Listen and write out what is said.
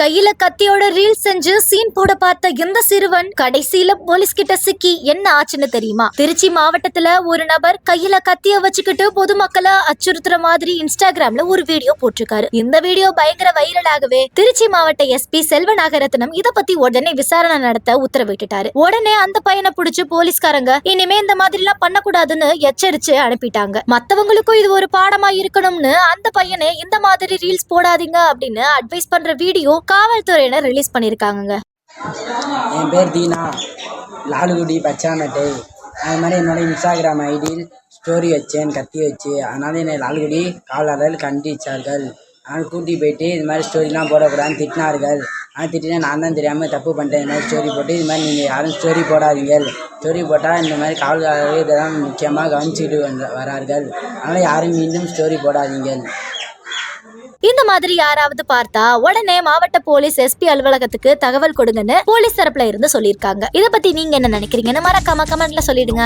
கையில கத்தியோட ரீல் செஞ்சு சீன் போட பார்த்த இந்த சிறுவன் கடைசியில போலீஸ் கிட்ட சிக்கி என்ன ஆச்சுன்னு தெரியுமா? திருச்சி மாவட்டத்துல ஒரு நபர் கையில கத்திய வச்சுக்கிட்டு பொதுமக்களை அச்சுறுத்துற மாதிரி இன்ஸ்டாகிராம்ல ஒரு வீடியோ போட்டிருக்காரு. இந்த வீடியோ பயங்கர வைரல் ஆகவே திருச்சி மாவட்ட எஸ்பி செல்வ நாகரத்னம் இத பத்தி உடனே விசாரணை நடத்த உத்தரவிட்டுட்டாரு. உடனே அந்த பையனை புடிச்சு போலீஸ்காரங்க இனிமே இந்த மாதிரி எல்லாம் பண்ணக்கூடாதுன்னு எச்சரிச்சு அனுப்பிட்டாங்க. மத்தவங்களுக்கும் இது ஒரு பாடமா இருக்கணும்னு அந்த பையனை இந்த மாதிரி ரீல்ஸ் போடாதீங்க அப்படின்னு அட்வைஸ் பண்ற வீடியோ காவல்துறையினர் ரிலீஸ் பண்ணிருக்காங்க. என் பேர் தீனா, லாலுகுடி பச்சாமேட்டை. அது மாதிரி என்னோட இன்ஸ்டாகிராம் ஐடியில் ஸ்டோரி வச்சேன் கத்தி வச்சு. அதனால என்னை லாலுகுடி காவலர்கள் கண்டிச்சார்கள். அதனால் கூட்டி போயிட்டு இது மாதிரி ஸ்டோரிலாம் போடக்கூடாதுன்னு திட்டினார்கள். ஆனால் திட்டினா நான் தான் தெரியாமல் தப்பு பண்ணிட்டேன். இந்த மாதிரி ஸ்டோரி போட்டு இது மாதிரி நீங்கள் யாரும் ஸ்டோரி போடாதீங்க. ஸ்டோரி போட்டால் இந்த மாதிரி காவல்காரர்கள் இதெல்லாம் முக்கியமாக கவனிச்சுட்டு வரார்கள். அதனால் யாரும் மீண்டும் ஸ்டோரி போடாதீங்க. இந்த மாதிரி யாராவது பார்த்தா உடனே மாவட்ட போலீஸ் எஸ்பி அலுவலகத்துக்கு தகவல் கொடுங்கன்னு போலீஸ் தரப்புல இருந்து சொல்லியிருக்காங்க. இத பத்தி நீங்க என்ன நினைக்கிறீங்கன்னு மறக்காம கமெண்ட்ல சொல்லிடுங்க.